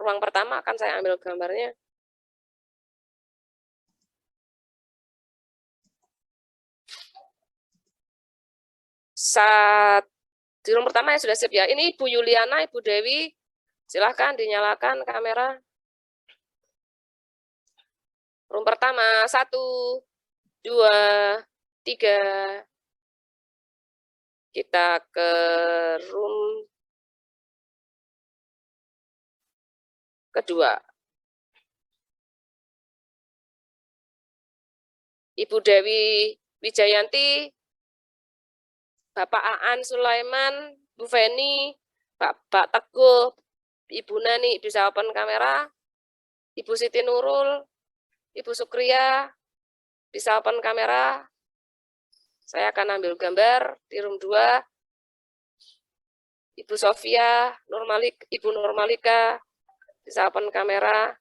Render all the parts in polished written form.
ruang pertama akan saya ambil gambarnya. Di room pertama yang sudah siap ya. Ini Ibu Yuliana, Ibu Dewi, silahkan dinyalakan kamera. Room pertama, 1, 2, 3. Kita ke room kedua. Ibu Dewi Wijayanti, Bapak Aan Sulaiman, Bu Feni, Pak Teguh, Ibu Nani bisa open kamera, Ibu Siti Nurul, Ibu Sukria bisa open kamera. Saya akan ambil gambar di room 2. Ibu Sofia, Ibu Nurmalika bisa open kamera.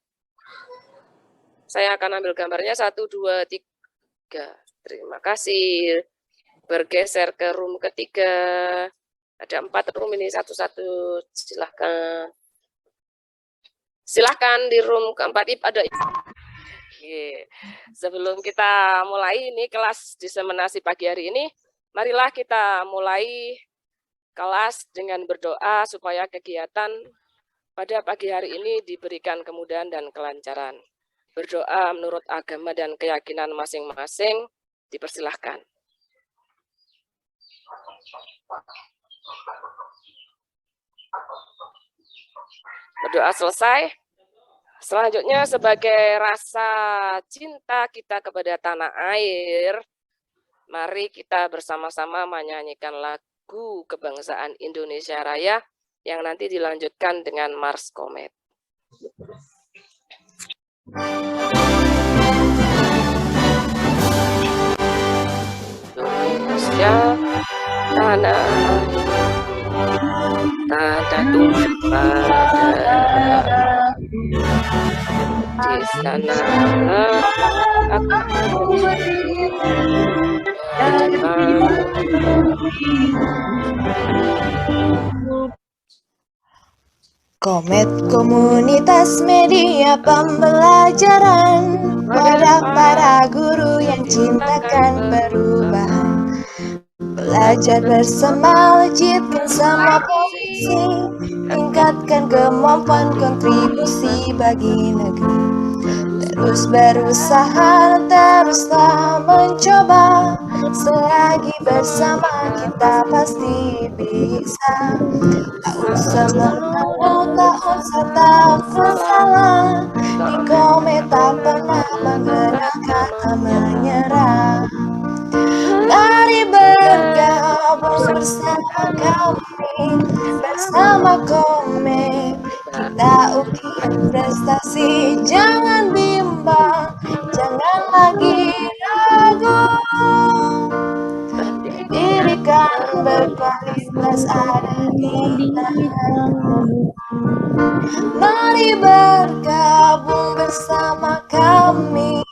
Saya akan ambil gambarnya 1, 2, 3. Terima kasih. Bergeser ke room ketiga. Ada 4 room ini satu-satu. Silahkan. Silahkan di room keempat ada. Sebelum kita mulai ini kelas diseminasi pagi hari ini, marilah kita mulai kelas dengan berdoa supaya kegiatan pada pagi hari ini diberikan kemudahan dan kelancaran. Berdoa menurut agama dan keyakinan masing-masing, dipersilahkan. Berdoa selesai. Selanjutnya sebagai rasa cinta kita kepada tanah air, mari kita bersama-sama menyanyikan lagu kebangsaan Indonesia Raya yang nanti dilanjutkan dengan Mars Komet. Indonesia tanah tanda pada di sana aku Komet komunitas media pembelajaran pada para guru yang cintakan perubahan. Belajar bersama, wujudkan sama posisi, tingkatkan kemampuan kontribusi bagi negeri. Terus berusaha, teruslah mencoba, selagi bersama kita pasti bisa. Tak usah mengeluh, tak usah takut salah, di Komet tak pernah mengenal kata menyerah. Mari bergabung bersama kami, bersama Komet, kita ukir prestasi, jangan bimbang, jangan lagi ragu. Pendidikan berkualitas ada di tanganmu. Mari bergabung bersama kami,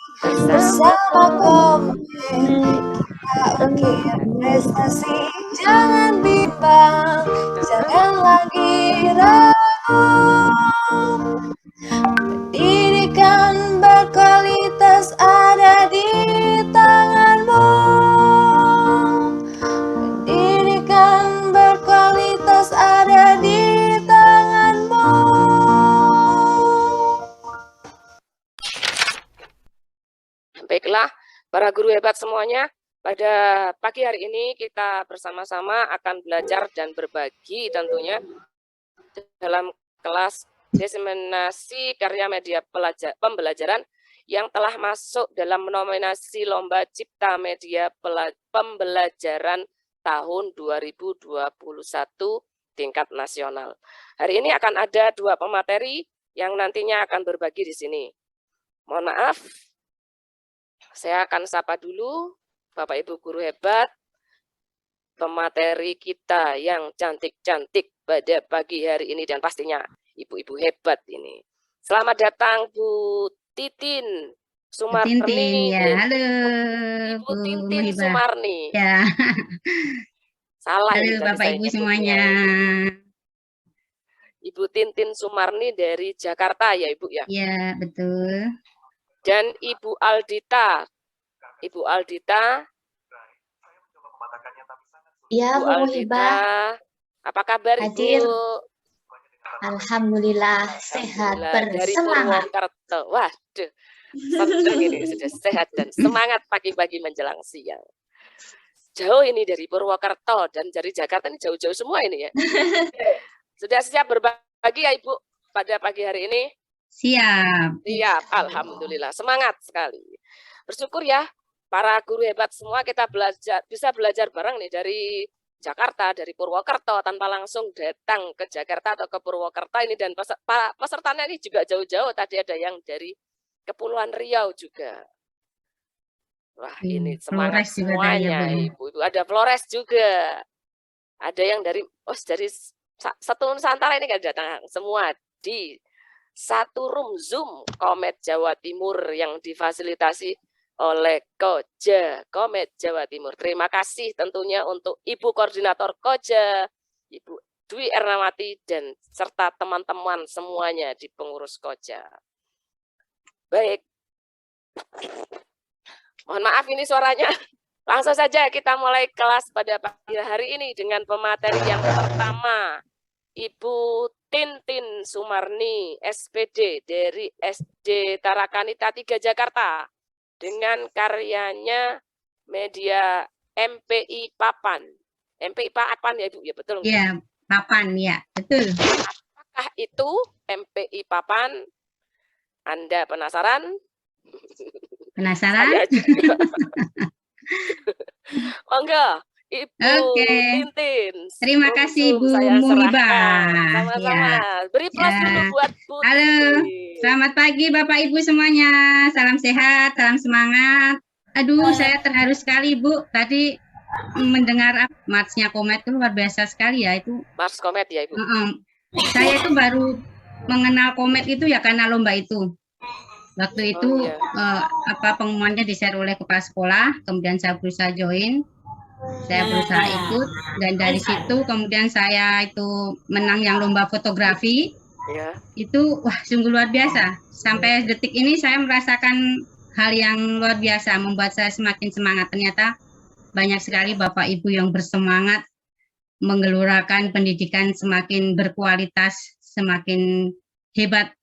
bersama Komet, kita ukir prestasi, jangan bimbang, jangan lagi ragu. Pendidikan berkualitas ada di tanganmu. Pendidikan berkualitas ada di tanganmu. Baiklah, para guru hebat semuanya, pada pagi hari ini kita bersama-sama akan belajar dan berbagi tentunya dalam kelas diseminasi karya media pembelajaran yang telah masuk dalam nominasi Lomba Cipta Media Pembelajaran tahun 2021 tingkat nasional. Hari ini akan ada 2 pemateri yang nantinya akan berbagi di sini. Mohon maaf, saya akan sapa dulu Bapak Ibu guru hebat, pemateri kita yang cantik-cantik pada pagi hari ini dan pastinya ibu-ibu hebat ini. Selamat datang Bu Titin Sumarni. Tintin, ya, halo Ibu Tintin Sumarni. Ya. Salah Halo ini Bapak Ibu semuanya. Ibu Tintin Sumarni dari Jakarta ya Ibu ya? Iya, betul. Dan Ibu Aldita. Ibu Aldita. Iya, Ibu Bu Aldita. Muhibah. Apa kabar Hadir. Ibu? Alhamdulillah sehat Dari bersemangat. Purwokerto. Waduh, senang ini sudah sehat dan semangat pagi-pagi menjelang siang. Jauh ini dari Purwokerto dan dari Jakarta ini jauh-jauh semua ini ya. Sudah siap berbagi ya Ibu pada pagi hari ini? Siap. Siap, alhamdulillah. Semangat sekali. Bersyukur ya para guru hebat semua kita bisa belajar bareng nih dari Jakarta, dari Purwokerto tanpa langsung datang ke Jakarta atau ke Purwokerto ini, dan pesertanya ini juga jauh-jauh. Tadi ada yang dari Kepulauan Riau juga. Wah, ini semangat semuanya Ibu. Ada Flores juga. Ada yang dari satu Nusantara ini kan datang semua di satu room Zoom Komet Jawa Timur yang difasilitasi oleh Koja Komet Jawa Timur. Terima kasih tentunya untuk Ibu Koordinator Koja, Ibu Dwi Ernawati, dan serta teman-teman semuanya di pengurus Koja. Baik. Mohon maaf ini suaranya. Langsung saja kita mulai kelas pada pagi hari ini dengan pemateri yang pertama. Ibu Tintin Sumarni, SPD dari SD Tarakanita 3 Jakarta. Dengan karyanya media MPI Papan. MPI Papan ya Ibu, ya betul? Iya, Papan, ya betul. Apakah itu MPI Papan? Anda penasaran? Penasaran? Monggo, Ibu Tintin. Terima kasih Bu Muhibah. Sama-sama. Beri plus dulu buat Bu Tintin. Halo, selamat pagi Bapak Ibu semuanya. Salam sehat, salam semangat. Aduh, saya terharu sekali Bu. Tadi mendengar marsnya Komet itu luar biasa sekali ya itu. Mars Komet ya Ibu. Saya itu baru mengenal Komet itu ya karena lomba itu. Waktu itu pengumumannya di-share oleh kepala sekolah, kemudian saya berusaha join. Saya berusaha ikut, dan dari situ kemudian saya itu menang yang lomba fotografi. Itu wah sungguh luar biasa. Sampai detik ini saya merasakan hal yang luar biasa, membuat saya semakin semangat. Ternyata banyak sekali Bapak Ibu yang bersemangat menggelurakan pendidikan semakin berkualitas, semakin hebat,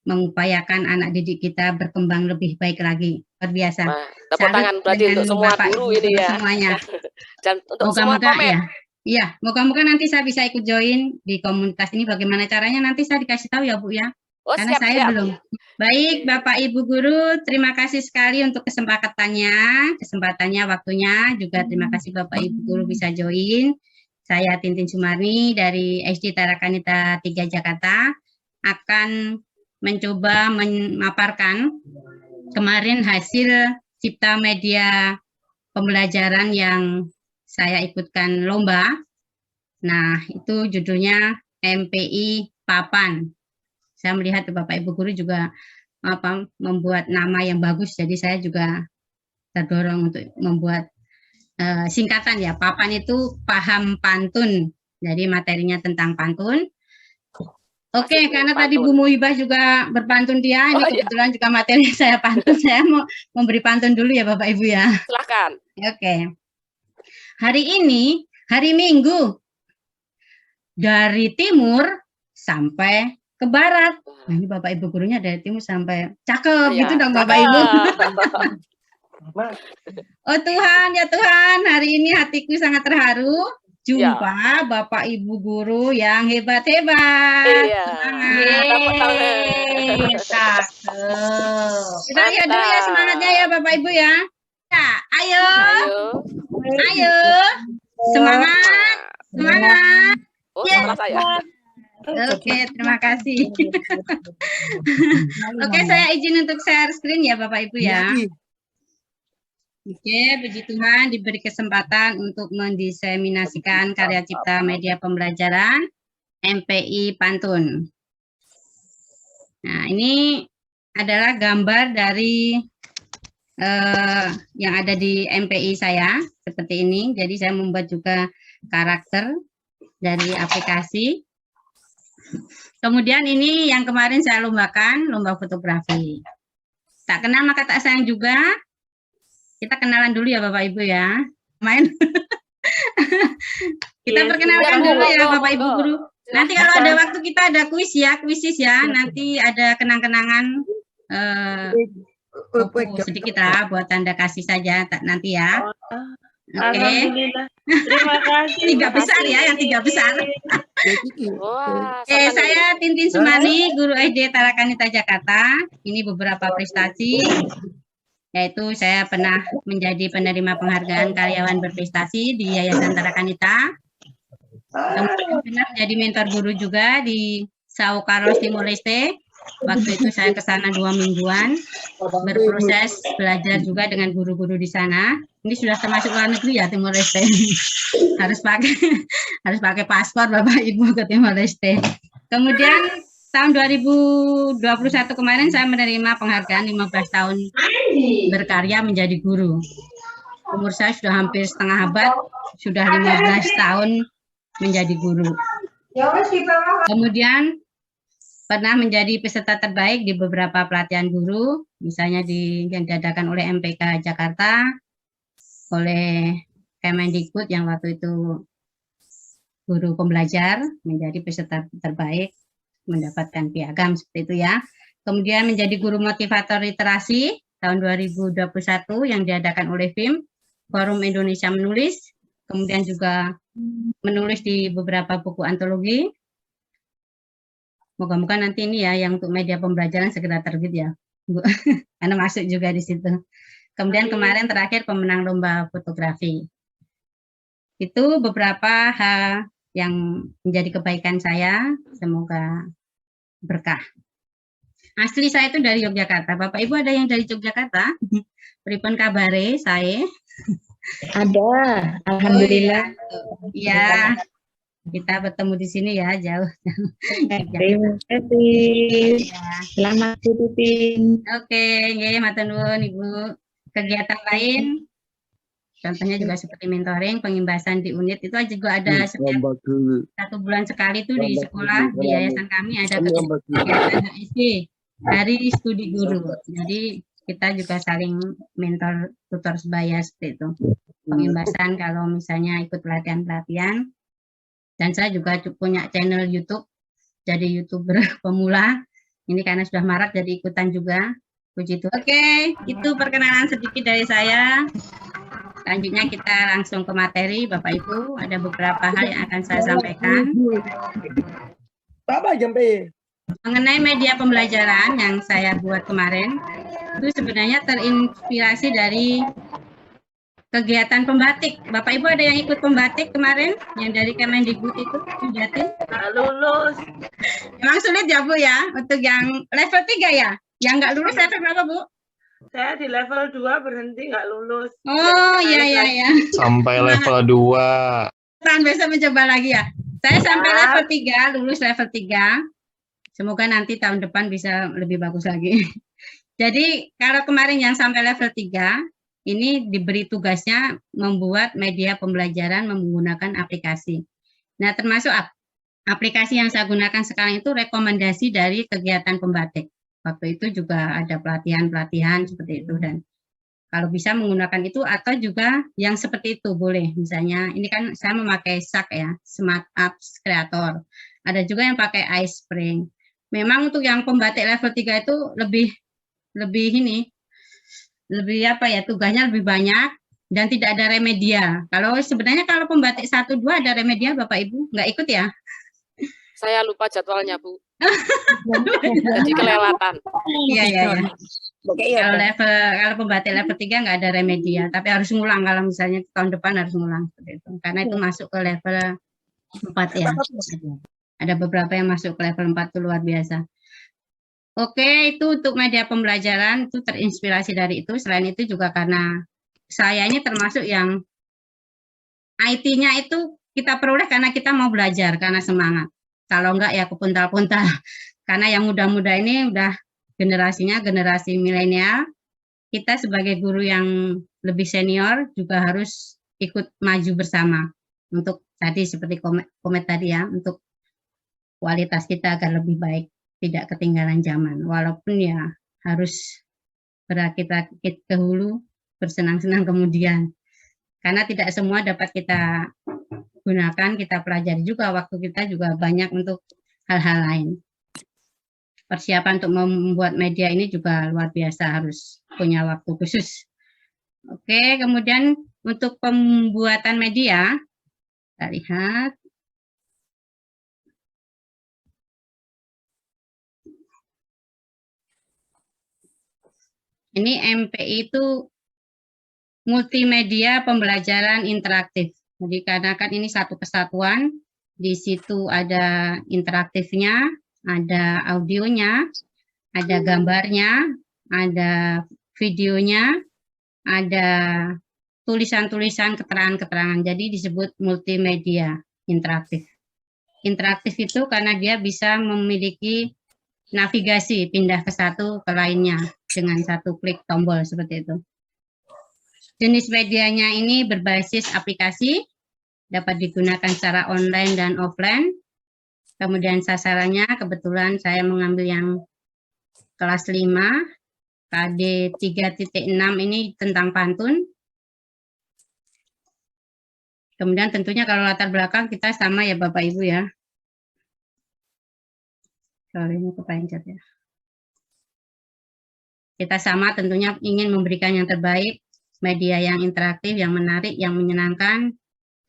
mengupayakan anak didik kita berkembang lebih baik lagi. Luar biasa. Tepuk tangan berarti untuk semua guru ini ya. Semuanya. Dan untuk semua Komet. Ya. Iya, moga-moga nanti saya bisa ikut join di komunitas ini. Bagaimana caranya nanti saya dikasih tahu ya Bu ya. Karena siap, saya belum. Baik, Bapak Ibu guru, terima kasih sekali untuk kesempatannya, waktunya. Juga terima kasih Bapak Ibu guru bisa join. Saya Tintin Sumarni dari SD Tarakanita 3 Jakarta akan mencoba memaparkan kemarin hasil cipta media pembelajaran yang saya ikutkan lomba. Nah, itu judulnya MPI Papan. Saya melihat Bapak Ibu guru juga membuat nama yang bagus, jadi saya juga terdorong untuk membuat singkatan ya. Papan itu paham pantun, jadi materinya tentang pantun. Oke, karena tadi Bu Muhibah juga berpantun dia, ini kebetulan juga materi saya pantun, saya mau memberi pantun dulu ya Bapak Ibu ya. Silakan. Oke. Hari ini, hari Minggu, dari timur sampai ke barat. Nah, ini Bapak Ibu gurunya dari timur sampai cakep gitu dong Bapak Ibu. Oh Tuhan, ya Tuhan, hari ini hatiku sangat terharu. Jumpa Bapak Ibu guru yang hebat-hebat. Iya. Kita lihat dulu ya semangatnya ya Bapak Ibu ya. Ya, ayo. Semangat. Semangat. Oh, salah saya. Oke, terima kasih. Oke, saya izin untuk share screen ya Bapak Ibu ya. Oke, puji Tuhan diberi kesempatan untuk mendiseminasikan karya cipta media pembelajaran MPI Pantun. Nah, ini adalah gambar dari yang ada di MPI saya, seperti ini. Jadi saya membuat juga karakter dari aplikasi. Kemudian ini yang kemarin saya lombakan, lomba fotografi. Tak kenal maka tak sayang juga. Kita kenalan dulu ya Bapak Ibu ya. Main. Kita perkenalkan dulu ya Bapak Ibu guru. Nanti kalau ada waktu kita ada kuis ya, kuisis ya. Nanti ada kenang-kenangan sedikit lah buat tanda kasih saja nanti ya. Oke. Alhamdulillah. Terima kasih. 3 besar ya, yang 3 besar. Oke, saya Tintin Sumani, guru SD Tarakanita Jakarta. Ini beberapa prestasi, yaitu saya pernah menjadi penerima penghargaan karyawan berprestasi di Yayasan Tarakanita. Kemudian pernah menjadi mentor guru juga di Sao Carlos Timor Leste. Waktu itu saya ke sana 2 mingguan, berproses belajar juga dengan guru-guru di sana. Ini sudah termasuk luar negeri ya Timor Leste. harus pakai paspor Bapak Ibu ke Timor Leste. Kemudian tahun 2021 kemarin saya menerima penghargaan 15 tahun berkarya menjadi guru. Umur saya sudah hampir setengah abad, sudah 15 tahun menjadi guru. Kemudian pernah menjadi peserta terbaik di beberapa pelatihan guru, misalnya yang diadakan oleh MPK Jakarta, oleh Kemendikbud yang waktu itu guru pembelajar, menjadi peserta terbaik, mendapatkan piagam seperti itu ya. Kemudian menjadi guru motivator literasi tahun 2021 yang diadakan oleh FIM, Forum Indonesia Menulis, kemudian juga menulis di beberapa buku antologi. Moga-moga nanti ini ya yang untuk media pembelajaran segera terbit ya, Bu. Karena masuk juga di situ. Kemudian kemarin terakhir pemenang lomba fotografi. Itu beberapa hal yang menjadi kebaikan saya, semoga berkah. Asli saya itu dari Yogyakarta. Bapak Ibu ada yang dari Yogyakarta? Pripun kabare saya? Ada, alhamdulillah. Ya. Kita bertemu di sini ya, jauh. Terima kasih. Selamat Pipin. Oke, matur nuwun Ibu. Kegiatan lain, contohnya juga seperti mentoring, pengimbasan di unit itu juga ada setiap 1 bulan sekali itu di sekolah, di yayasan kami ada kegiatan HSD, Hari Studi Guru. Jadi kita juga saling mentor tutor sebaya seperti itu. Pengimbasan kalau misalnya ikut pelatihan-pelatihan. Dan saya juga punya channel YouTube, jadi YouTuber pemula. Ini karena sudah marak jadi ikutan juga. Puji Tuhan. Oke, itu perkenalan sedikit dari saya. Selanjutnya kita langsung ke materi, Bapak Ibu. Ada beberapa hal yang akan saya sampaikan. Mengenai media pembelajaran yang saya buat kemarin, itu sebenarnya terinspirasi dari kegiatan pembatik. Bapak Ibu ada yang ikut pembatik kemarin yang dari Kemendikbud itu Jatim? Nggak lulus. Memang sulit ya Bu ya untuk yang level 3 ya? Yang nggak lulus level berapa Bu? Saya di level 2 berhenti nggak lulus. Oh iya. Sampai level 2. Tahan besok mencoba lagi ya. Saya sampai level 3, lulus level 3. Semoga nanti tahun depan bisa lebih bagus lagi. Jadi kalau kemarin yang sampai level 3 ini diberi tugasnya membuat media pembelajaran menggunakan aplikasi. Nah, termasuk aplikasi yang saya gunakan sekarang itu rekomendasi dari kegiatan pembatik. Waktu itu juga ada pelatihan-pelatihan seperti itu, dan kalau bisa menggunakan itu atau juga yang seperti itu boleh. Misalnya ini kan saya memakai SAK ya, Smart Apps Creator. Ada juga yang pakai iSpring. Memang untuk yang pembatik level 3 itu lebih apa ya, tugasnya lebih banyak dan tidak ada remedia. Kalau sebenarnya kalau pembatik 1-2 ada remedia Bapak Ibu, nggak ikut ya? Saya lupa jadwalnya Bu. Jadi kelewatan. Iya. Kalau pembatik level 3 nggak ada remedia, tapi harus ngulang kalau misalnya tahun depan harus ngulang seperti itu. Karena itu masuk ke level 4 ya. Ada beberapa yang masuk ke level 4 itu luar biasa. Oke, itu untuk media pembelajaran itu terinspirasi dari itu. Selain itu juga karena saya ini termasuk yang IT-nya itu kita peroleh karena kita mau belajar, karena semangat. Kalau enggak ya kepuntal-puntal. Karena yang muda-muda ini udah generasinya generasi milenial. Kita sebagai guru yang lebih senior juga harus ikut maju bersama. Untuk tadi seperti komet tadi ya, untuk kualitas kita agar lebih baik, tidak ketinggalan zaman. Walaupun ya harus berakit-rakit ke hulu, bersenang-senang kemudian. Karena tidak semua dapat kita gunakan, kita pelajari juga, waktu kita juga banyak untuk hal-hal lain. Persiapan untuk membuat media ini juga luar biasa, harus punya waktu khusus. Oke, kemudian untuk pembuatan media, kita lihat. Ini MPI itu multimedia pembelajaran interaktif. Jadi karena kan ini satu kesatuan, di situ ada interaktifnya, ada audionya, ada gambarnya, ada videonya, ada tulisan-tulisan, keterangan-keterangan. Jadi disebut multimedia interaktif. Interaktif itu karena dia bisa memiliki navigasi, pindah ke satu ke lainnya dengan satu klik tombol seperti itu. Jenis medianya ini berbasis aplikasi, dapat digunakan secara online dan offline. Kemudian sasarannya kebetulan saya mengambil yang kelas 5, KD 3.6 ini tentang pantun. Kemudian tentunya kalau latar belakang kita sama ya Bapak Ibu ya. Sorry, ini kepencet ya. Kita sama tentunya ingin memberikan yang terbaik, media yang interaktif, yang menarik, yang menyenangkan,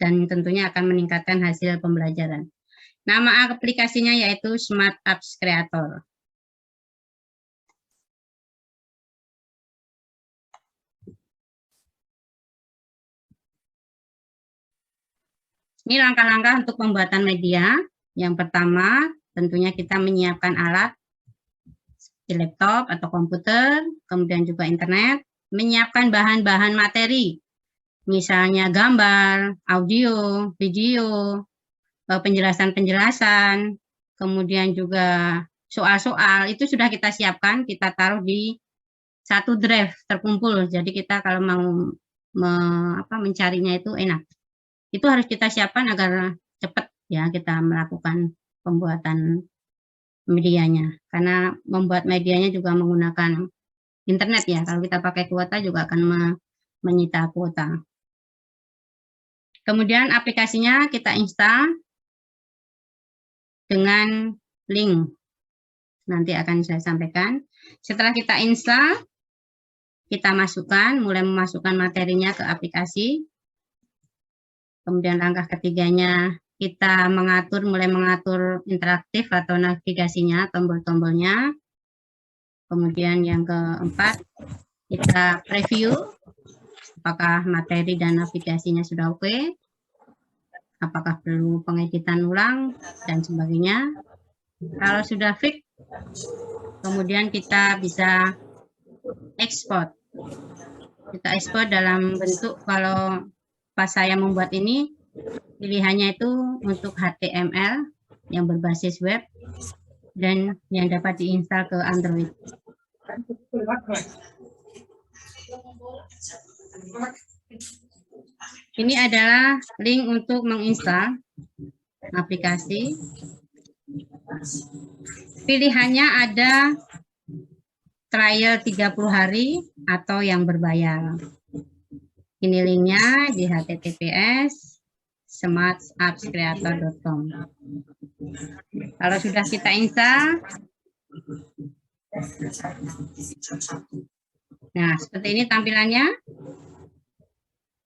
dan tentunya akan meningkatkan hasil pembelajaran. Nama aplikasinya yaitu Smart Apps Creator. Ini langkah-langkah untuk pembuatan media. Yang pertama, tentunya kita menyiapkan alat di laptop atau komputer, kemudian juga internet, menyiapkan bahan-bahan materi, misalnya gambar, audio, video, penjelasan-penjelasan, kemudian juga soal-soal, itu sudah kita siapkan, kita taruh di satu drive terkumpul, jadi kita kalau mau mencarinya itu enak. Itu harus kita siapkan agar cepat ya kita melakukan pembuatan medianya, karena membuat medianya juga menggunakan internet ya. Kalau kita pakai kuota juga akan menyita kuota. Kemudian aplikasinya kita install dengan link. Nanti akan saya sampaikan. Setelah kita install, kita masukkan, mulai memasukkan materinya ke aplikasi. Kemudian langkah ketiganya, kita mulai mengatur interaktif atau navigasinya, tombol-tombolnya. Kemudian yang keempat, kita preview apakah materi dan navigasinya sudah oke, apakah perlu pengeditan ulang, dan sebagainya. Kalau sudah fix, kemudian kita bisa ekspor. Kita ekspor dalam bentuk, kalau pas saya membuat ini, pilihannya itu untuk HTML yang berbasis web dan yang dapat diinstal ke Android. Ini adalah link untuk menginstal aplikasi. Pilihannya ada trial 30 hari atau yang berbayar. Ini linknya di https://smartappscreator.com. Kalau sudah kita install, nah seperti ini tampilannya.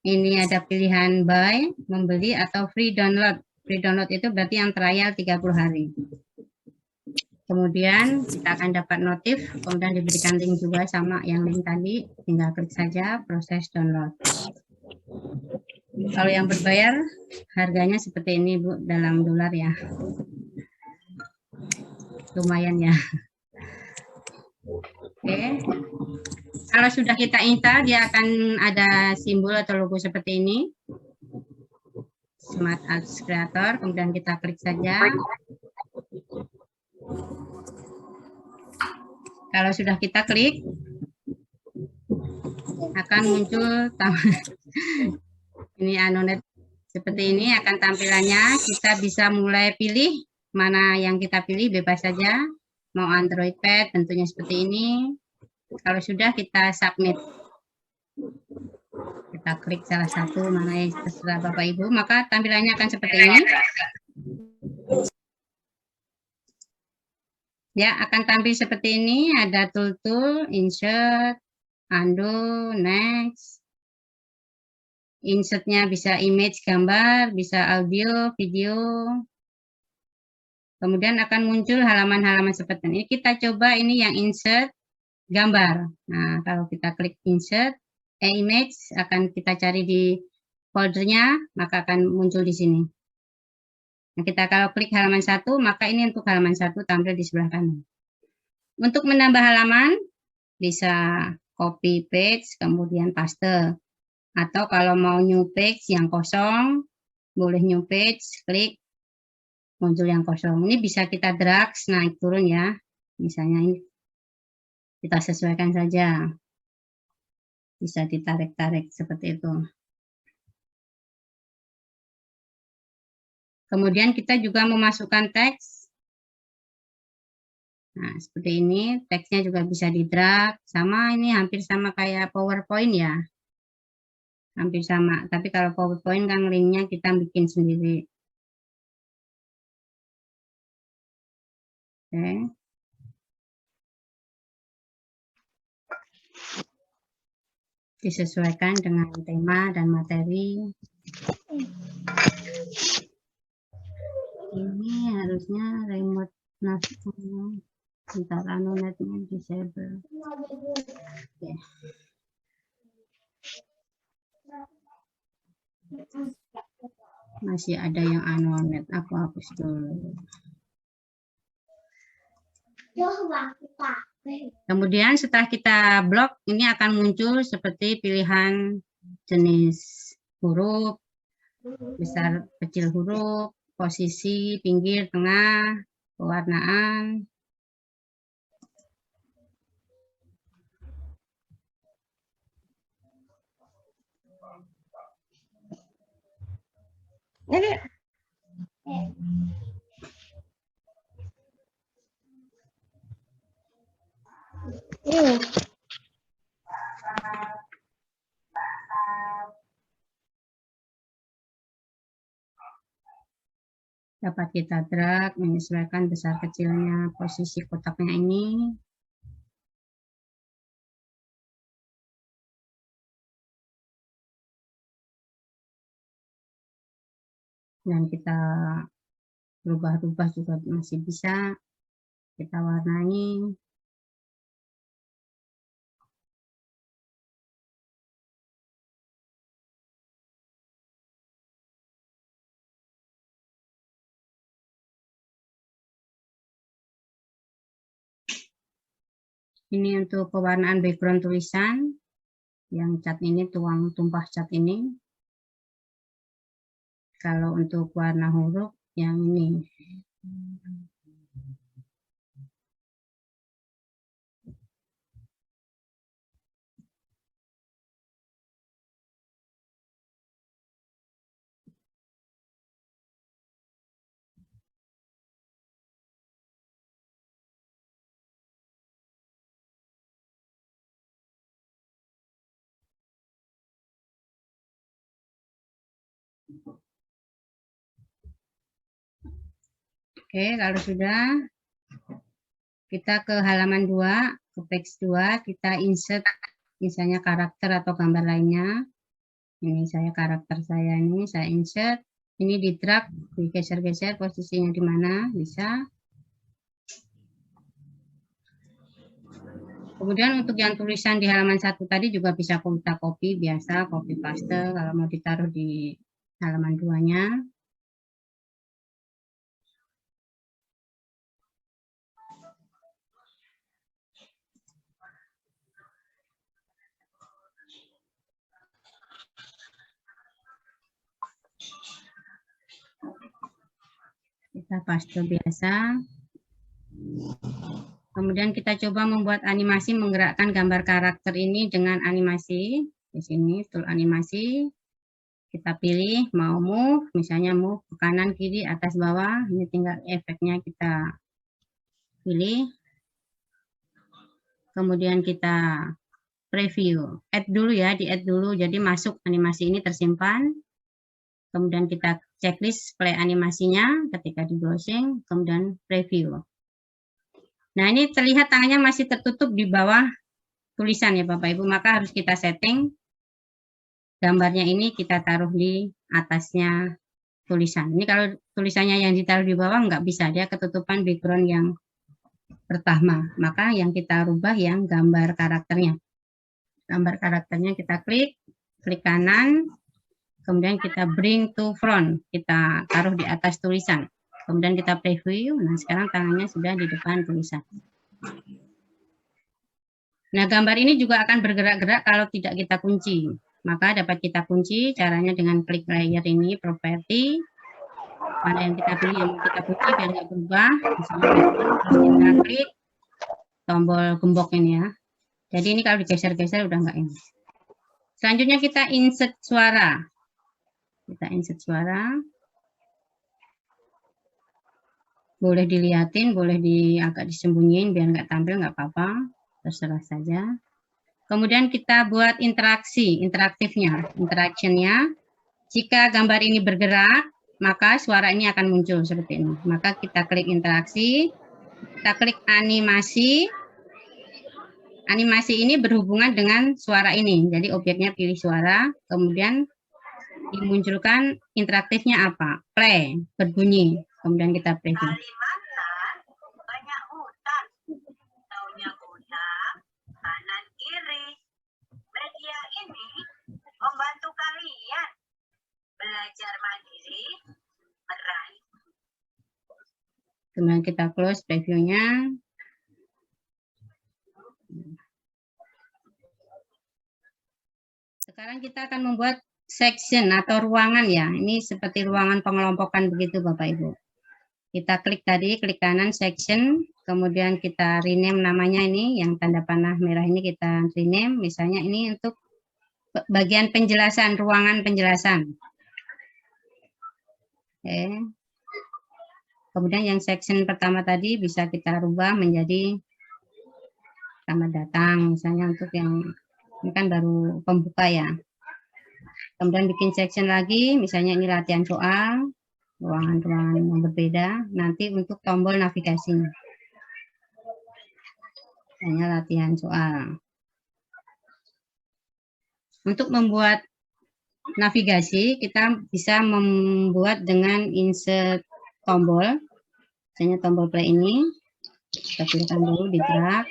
Ini ada pilihan buy, membeli, atau free download. Free download itu berarti yang trial 30 hari. Kemudian kita akan dapat notif, kemudian diberikan link juga sama yang link tadi, tinggal klik saja proses download. Kalau yang berbayar, harganya seperti ini Bu, dalam dolar ya. Lumayan ya. Oke. Kalau sudah kita install, dia akan ada simbol atau logo seperti ini. Smart Apps Creator, kemudian kita klik saja. Kalau sudah kita klik, akan muncul ini Anonet seperti ini akan tampilannya. Kita bisa mulai pilih mana yang kita pilih bebas saja. Mau Android Pad bentuknya seperti ini. Kalau sudah kita submit. Kita klik salah satu mana yang terserah Bapak Ibu, maka tampilannya akan seperti ini. Ya, akan tampil seperti ini, ada tool, insert, undo, next. Insertnya bisa image, gambar, bisa audio, video. Kemudian akan muncul halaman-halaman seperti ini. Kita coba ini yang insert, gambar. Nah, kalau kita klik insert, image, akan kita cari di foldernya, maka akan muncul di sini. Nah, kita kalau klik halaman 1, maka ini untuk halaman 1 tampil di sebelah kanan. Untuk menambah halaman, bisa copy page, kemudian paste. Atau kalau mau new page yang kosong, boleh new page, klik, muncul yang kosong. Ini bisa kita drag, naik turun ya. Misalnya ini, kita sesuaikan saja. Bisa ditarik-tarik seperti itu. Kemudian kita juga memasukkan teks. Nah, seperti ini. Teksnya juga bisa di-drag. Sama ini hampir sama kayak PowerPoint ya. Hampir sama. Tapi kalau PowerPoint kan linknya kita bikin sendiri. Oke. Disesuaikan dengan tema dan materi. Ini harusnya remote netnya, bentar netnya disable. Oke. Masih ada yang anonet, aku hapus dulu. Kemudian setelah kita blok, ini akan muncul seperti pilihan jenis huruf, besar kecil huruf, posisi, pinggir, tengah, pewarnaan. Dapat kita drag, menyesuaikan besar kecilnya posisi kotaknya ini. Dan kita rubah-rubah juga masih bisa. Kita warnai. Ini untuk pewarnaan background tulisan. Yang cat ini, tuang tumpah cat ini. Kalau untuk warna huruf, yang ini. Oke, kalau sudah, kita ke halaman 2, ke page 2, kita insert misalnya karakter atau gambar lainnya. Ini saya karakter saya ini, saya insert. Ini di drag, digeser-geser posisinya di mana, bisa. Kemudian untuk yang tulisan di halaman 1 tadi juga bisa kita copy, biasa copy paste kalau mau ditaruh di halaman 2-nya. Kita paste biasa. Kemudian kita coba membuat animasi menggerakkan gambar karakter ini dengan animasi. Di sini tool animasi. Kita pilih mau move, misalnya move ke kanan, kiri, atas, bawah. Ini tinggal efeknya kita pilih. Kemudian kita preview. Add dulu ya, di add dulu. Jadi masuk animasi ini tersimpan. Kemudian kita checklist play animasinya ketika di browsing, kemudian preview. Nah, ini terlihat tangannya masih tertutup di bawah tulisan ya Bapak Ibu, maka harus kita setting gambarnya ini kita taruh di atasnya tulisan. Ini kalau tulisannya yang ditaruh di bawah nggak bisa, dia ketutupan background yang pertama. Maka yang kita rubah yang gambar karakternya. Gambar karakternya kita klik kanan, kemudian kita bring to front, kita taruh di atas tulisan. Kemudian kita preview, nah sekarang tangannya sudah di depan tulisan. Nah, gambar ini juga akan bergerak-gerak kalau tidak kita kunci. Maka dapat kita kunci, caranya dengan klik layer ini, properti. Mana yang kita pilih, yang kita kunci biar nggak berubah. Misalnya, terus kita klik tombol gembok ini ya. Jadi ini kalau digeser-geser udah nggak ini. Selanjutnya kita insert suara. Kita insert suara. Boleh dilihatin, boleh agak disembunyiin biar nggak tampil, nggak apa-apa. Terserah saja. Kemudian kita buat interaktifnya, interactionnya. Jika gambar ini bergerak, maka suara ini akan muncul seperti ini. Maka kita klik interaksi, kita klik animasi. Animasi ini berhubungan dengan suara ini. Jadi objeknya pilih suara, kemudian dimunculkan interaktifnya apa? Play, berbunyi. Kemudian kita preview. Kalimantan banyak hutan, taunya hutan, kanan kiri. Media ini membantu kalian belajar mandiri, meraih. Kemudian kita close previewnya. Sekarang kita akan membuat section atau ruangan ya. Ini seperti ruangan pengelompokan begitu Bapak Ibu. Kita klik tadi, klik kanan section, kemudian kita rename namanya ini, yang tanda panah merah ini kita rename, misalnya ini untuk bagian penjelasan, ruangan penjelasan. Oke. Kemudian yang section pertama tadi bisa kita rubah menjadi selamat datang, misalnya untuk yang ini kan baru pembuka ya. Kemudian bikin section lagi, misalnya ini latihan soal, ruangan-ruangan yang berbeda, nanti untuk tombol navigasinya. Hanya latihan soal. Untuk membuat navigasi, kita bisa membuat dengan insert tombol. Misalnya tombol play ini, kita pilihkan dulu di drag.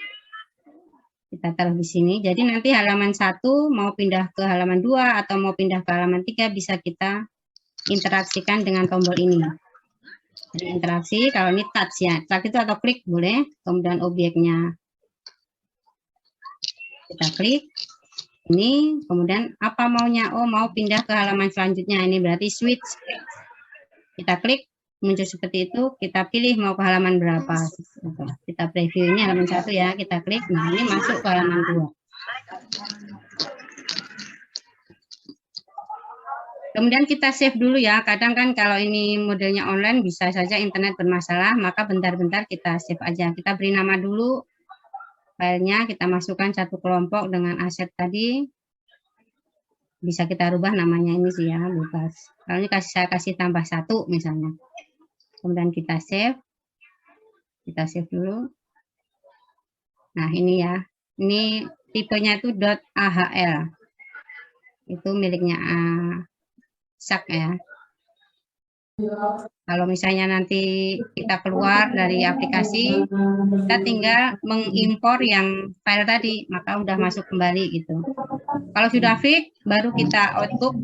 Kita taruh di sini. Jadi nanti halaman 1 mau pindah ke halaman 2 atau mau pindah ke halaman 3 bisa kita interaksikan dengan tombol ini. Jadi interaksi, kalau ini touch ya, touch itu atau klik boleh. Kemudian objeknya kita klik ini, kemudian apa maunya? Oh, mau pindah ke halaman selanjutnya. Ini berarti switch. Kita klik, muncul seperti itu. Kita pilih mau ke halaman berapa. Kita preview ini halaman 1 ya. Kita klik. Nah, ini masuk ke halaman 2. Kemudian kita save dulu ya. Kadang kan kalau ini modelnya online bisa saja internet bermasalah, maka bentar-bentar kita save aja. Kita beri nama dulu filenya, kita masukkan satu kelompok dengan aset tadi. Bisa kita rubah namanya ini sih ya, bebas. Kalau ini saya kasih tambah 1 misalnya. Kemudian kita save. Kita save dulu. Nah, ini ya. Ini tipenya itu .ahl. Itu miliknya SAK ya. Kalau misalnya nanti kita keluar dari aplikasi, kita tinggal mengimpor yang file tadi, maka udah masuk kembali gitu. Kalau sudah fix, baru kita output,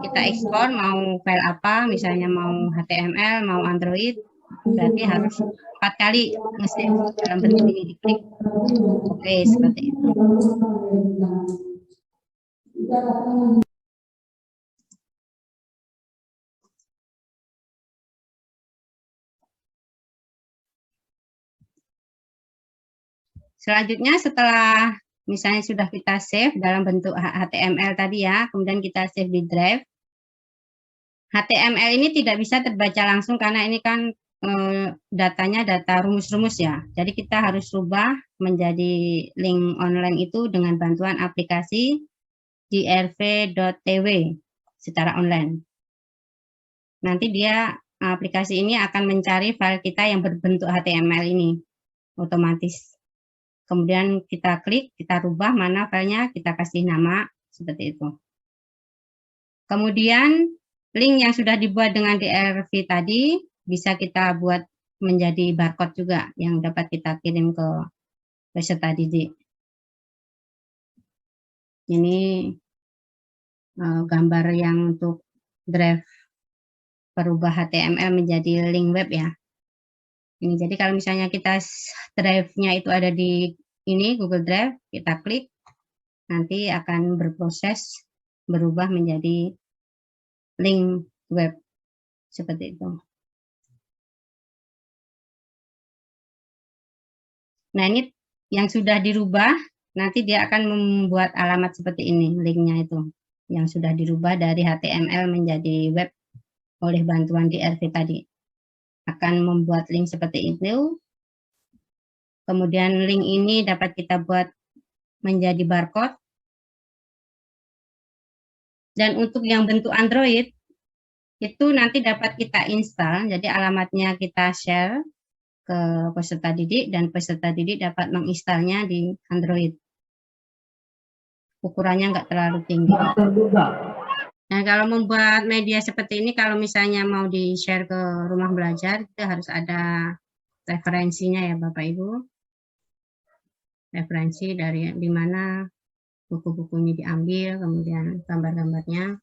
kita ekspor mau file apa, misalnya mau HTML, mau Android, berarti harus 4 kali nge-save dalam bentuk ini, diklik. Oke, seperti itu. Selanjutnya setelah misalnya sudah kita save dalam bentuk HTML tadi ya, kemudian kita save di drive. HTML ini tidak bisa terbaca langsung karena ini kan datanya data rumus-rumus ya. Jadi kita harus rubah menjadi link online itu dengan bantuan aplikasi drv.tw secara online. Nanti dia aplikasi ini akan mencari file kita yang berbentuk HTML ini otomatis. Kemudian kita klik, kita rubah mana filenya, kita kasih nama seperti itu. Kemudian link yang sudah dibuat dengan DRV tadi bisa kita buat menjadi barcode juga yang dapat kita kirim ke peserta didik. Ini gambar yang untuk drive perubah HTML menjadi link web ya. Ini jadi kalau misalnya kita drive-nya itu ada di ini Google Drive, kita klik, nanti akan berproses berubah menjadi link web seperti itu. Nah, ini yang sudah dirubah, nanti dia akan membuat alamat seperti ini, linknya itu. Yang sudah dirubah dari HTML menjadi web oleh bantuan DRV tadi. Akan membuat link seperti itu. Kemudian link ini dapat kita buat menjadi barcode. Dan untuk yang bentuk Android, itu nanti dapat kita install, jadi alamatnya kita share ke peserta didik dan peserta didik dapat menginstalnya di Android. Ukurannya nggak terlalu tinggi. Nah, kalau membuat media seperti ini, kalau misalnya mau di-share ke rumah belajar, itu harus ada referensinya ya Bapak Ibu. Referensi dari di mana buku-bukunya diambil, kemudian gambar-gambarnya.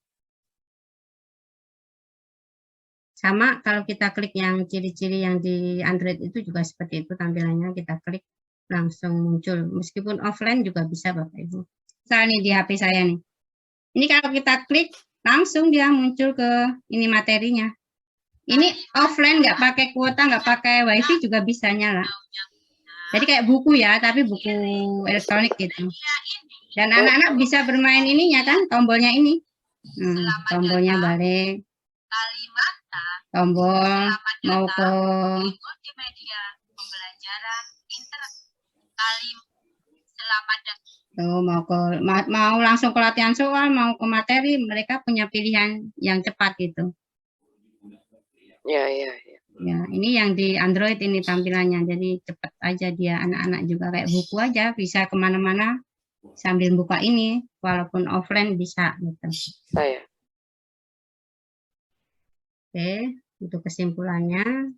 Sama kalau kita klik yang ciri-ciri yang di Android itu juga seperti itu tampilannya, kita klik langsung muncul. Meskipun offline juga bisa Bapak Ibu. Misalnya nih di HP saya nih. Ini kalau kita klik langsung dia muncul ke ini materinya. Ini offline nggak pakai kuota, nggak pakai wifi juga bisa nyala. Jadi kayak buku ya, tapi buku elektronik gitu. Dan anak-anak bisa bermain ininya kan, tombolnya ini. Tombolnya balik. Tombol mau ke mau langsung ke latihan soal, mau ke materi, mereka punya pilihan yang cepat gitu. Ya. Ya, ini yang di Android ini tampilannya, jadi cepat aja dia, anak-anak juga kayak buku aja, bisa kemana-mana sambil buka ini, walaupun offline bisa gitu. Saya. Oke, untuk kesimpulannya,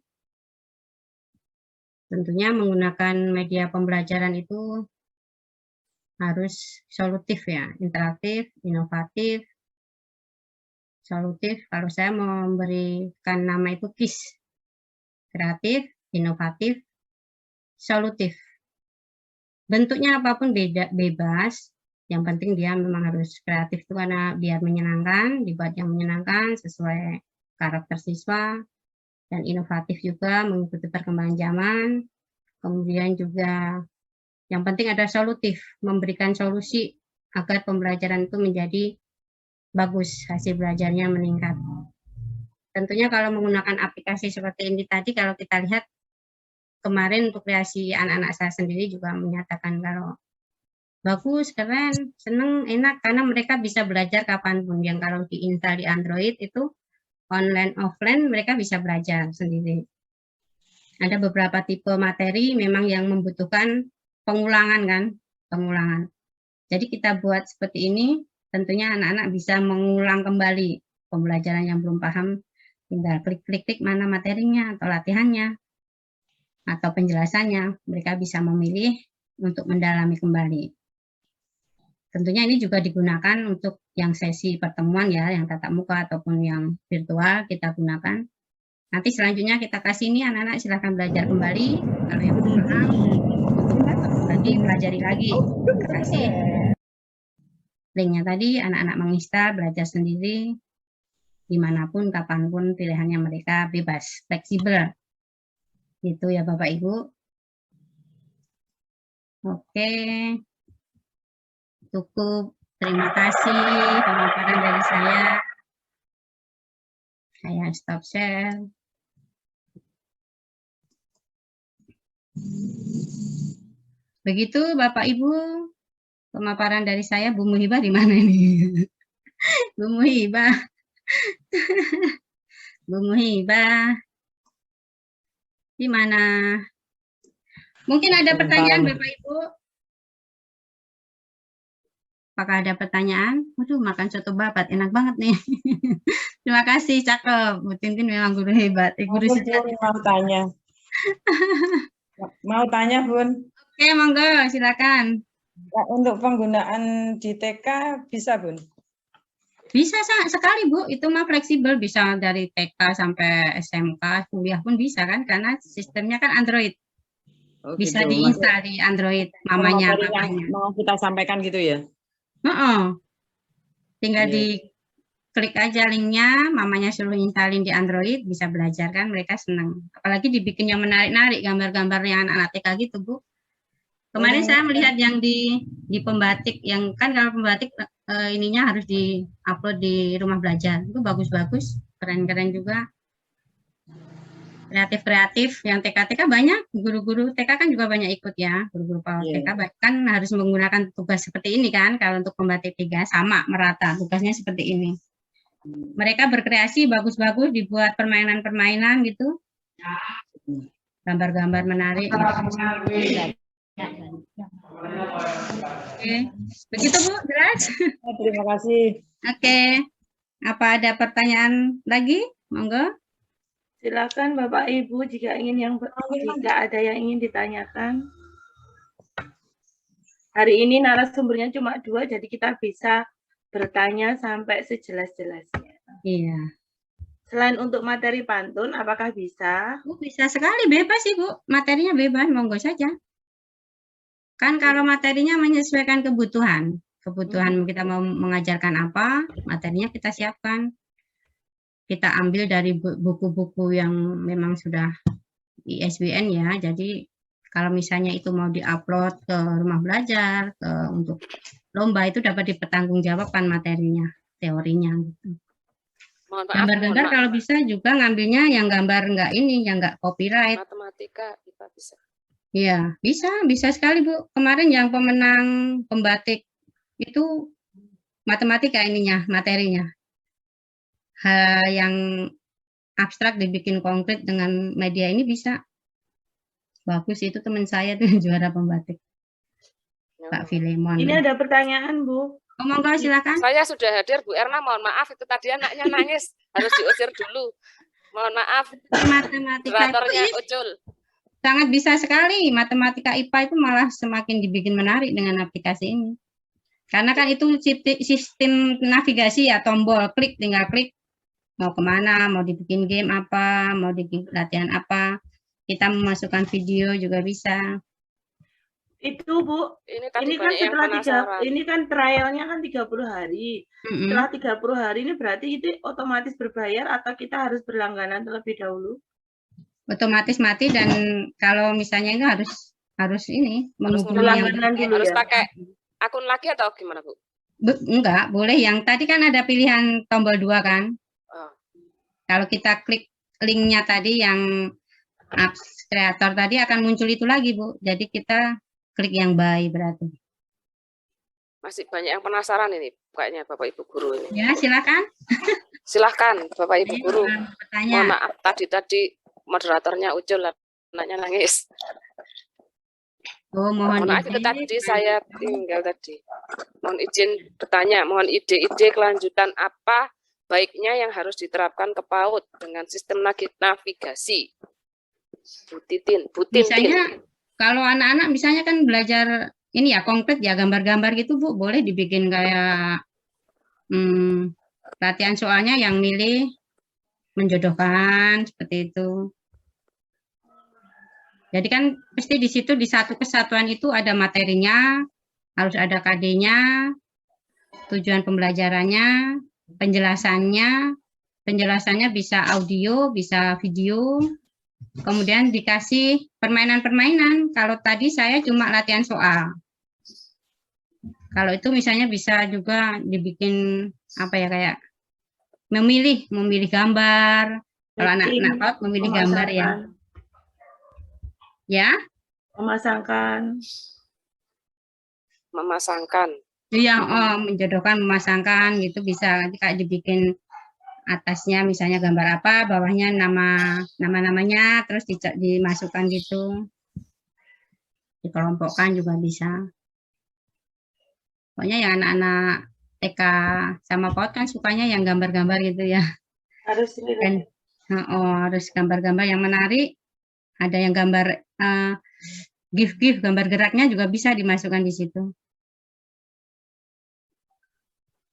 tentunya menggunakan media pembelajaran itu harus solutif ya, interaktif, inovatif. Solutif, kalau saya memberikan nama itu KIS, kreatif, inovatif, solutif. Bentuknya apapun bebas, yang penting dia memang harus kreatif itu karena biar menyenangkan, dibuat yang menyenangkan sesuai karakter siswa, dan inovatif juga mengikuti perkembangan zaman. Kemudian juga yang penting ada solutif, memberikan solusi agar pembelajaran itu menjadi bagus, hasil belajarnya meningkat. Tentunya kalau menggunakan aplikasi seperti ini tadi, kalau kita lihat kemarin untuk kreasi anak-anak saya sendiri juga menyatakan kalau bagus, keren, seneng, enak, karena mereka bisa belajar kapanpun. Yang kalau diinstal di Android itu online, offline, mereka bisa belajar sendiri. Ada beberapa tipe materi memang yang membutuhkan pengulangan kan, pengulangan. Jadi kita buat seperti ini, tentunya anak-anak bisa mengulang kembali pembelajaran yang belum paham, tinggal klik-klik mana materinya atau latihannya atau penjelasannya, mereka bisa memilih untuk mendalami kembali. Tentunya ini juga digunakan untuk yang sesi pertemuan ya, yang tatap muka ataupun yang virtual kita gunakan. Nanti selanjutnya kita kasih ini anak-anak silahkan belajar kembali, kalau yang belum paham untuk lagi pelajari lagi. Kita kasih linknya tadi, anak-anak menginstal, belajar sendiri, dimanapun, kapanpun, pilihannya mereka bebas, fleksibel. Gitu ya Bapak Ibu. Oke. Cukup. Terima kasih pemaparan dari saya. Saya stop share. Begitu Bapak Ibu, pemaparan dari saya. Bu Muhibah di mana ini? Bu Muhibah. Bu Muhibah. Di mana? Mungkin ada pertanyaan Bapak Ibu? Apakah ada pertanyaan? Waduh, makan soto babat, enak banget nih. Terima kasih, cakep. Bu Tintin memang guru hebat. Guru sejati. Mau tanya. Mau tanya, Bun. Oke, monggo, silakan. Untuk penggunaan di TK bisa, Bun? Bisa sekali, Bu. Itu mah fleksibel, bisa dari TK sampai SMK, kuliah pun bisa kan, karena sistemnya kan Android. Bisa gitu. diinstal di Android, mamanya, papanya. Mau kita sampaikan gitu ya? Tinggal Iya. diklik aja linknya, mamanya suruh instalin di Android, bisa belajar kan, mereka senang. Apalagi dibikin yang menarik-narik, gambar-gambar yang anak-anak TK gitu, Bu. Kemarin saya melihat yang di pembatik, yang kan kalau pembatik ininya harus di-upload di rumah belajar. Itu bagus-bagus, keren-keren juga. Kreatif-kreatif, yang TK-TK banyak, guru-guru TK kan juga banyak ikut ya, guru-guru TK kan harus menggunakan tugas seperti ini kan, kalau untuk pembatik 3 sama, merata, tugasnya seperti ini. Mereka berkreasi bagus-bagus, dibuat permainan-permainan gitu, gambar-gambar menarik. Oke, begitu Bu, jelas? Terima kasih. Oke, apa ada pertanyaan lagi? Monggo. Silakan Bapak Ibu jika ada yang ingin ditanyakan. Hari ini narasumbernya cuma 2, jadi kita bisa bertanya sampai sejelas-jelasnya. Iya. Selain untuk materi pantun, apakah bisa? Bu, bisa sekali, bebas sih Bu, materinya bebas, monggo saja. Kan kalau materinya menyesuaikan kebutuhan kita mau mengajarkan apa, materinya kita siapkan. Kita ambil dari buku-buku yang memang sudah ISBN ya, jadi kalau misalnya itu mau diupload ke rumah belajar, untuk lomba itu dapat dipertanggungjawabkan materinya, teorinya. Gitu. Gambar-gambar kalau bisa juga ngambilnya yang gambar enggak ini, yang enggak copyright. Matematika kita bisa. Iya, bisa sekali Bu. Kemarin yang pemenang pembatik itu matematika ininya, materinya. Hal yang abstrak dibikin konkret dengan media ini bisa. Bagus, itu teman saya tuh juara pembatik. Pak Filemon. Ini ada pertanyaan, Bu. Oh, monggo silakan. Saya sudah hadir, Bu Erna. Mohon maaf, itu tadi anaknya nangis. Harus diusir dulu. Mohon maaf. Matematika itu Ucul. Sangat bisa sekali. Matematika IPA itu malah semakin dibikin menarik dengan aplikasi ini. Karena kan itu sistem navigasi ya, tombol, tinggal klik. Mau kemana, mau dibikin game apa, mau dibikin latihan apa. Kita memasukkan video juga bisa. Itu Bu, ini kan setelah ini kan trialnya kan 30 hari. Setelah 30 hari ini berarti itu otomatis berbayar atau kita harus berlangganan terlebih dahulu? Otomatis mati, dan kalau misalnya itu harus ini harus pakai akun lagi atau gimana Bu? Enggak, boleh yang tadi kan ada pilihan tombol 2 kan. Kalau kita klik linknya tadi yang apps kreator tadi akan muncul itu lagi Bu. Jadi kita klik yang buy berarti. Masih banyak yang penasaran ini kayaknya Bapak Ibu guru ini. Ya, silakan. Silakan Bapak Ibu guru. Bertanya. Mohon maaf tadi moderatornya Ucul, anaknya nangis. Oh, mohon maaf itu tadi saya tinggal tadi. Mohon izin bertanya, mohon ide-ide kelanjutan apa baiknya yang harus diterapkan ke PAUD dengan sistem navigasi. Bu Tintin. Misalnya kalau anak-anak misalnya kan belajar ini ya konkret ya, gambar-gambar gitu Bu, boleh dibikin kayak latihan soalnya yang milih menjodohkan seperti itu. Jadi kan pasti di situ di satu kesatuan itu ada materinya, harus ada KD-nya, tujuan pembelajarannya, penjelasannya bisa audio, bisa video, kemudian dikasih permainan-permainan. Kalau tadi saya cuma latihan soal. Kalau itu misalnya bisa juga dibikin apa ya, kayak memilih gambar. Kalau anak-anak PAUD memilih gambar ya. Ya? Memasangkan. Iya, menjodohkan, memasangkan gitu bisa. Nanti kayak dibikin atasnya misalnya gambar apa, bawahnya nama-namanya, terus dimasukkan gitu. Dikelompokkan juga bisa. Pokoknya yang anak-anak TK sama PAUD kan sukanya yang gambar-gambar gitu ya. Harus Dan harus gambar-gambar yang menarik. Ada yang gambar GIF, gambar geraknya juga bisa dimasukkan di situ.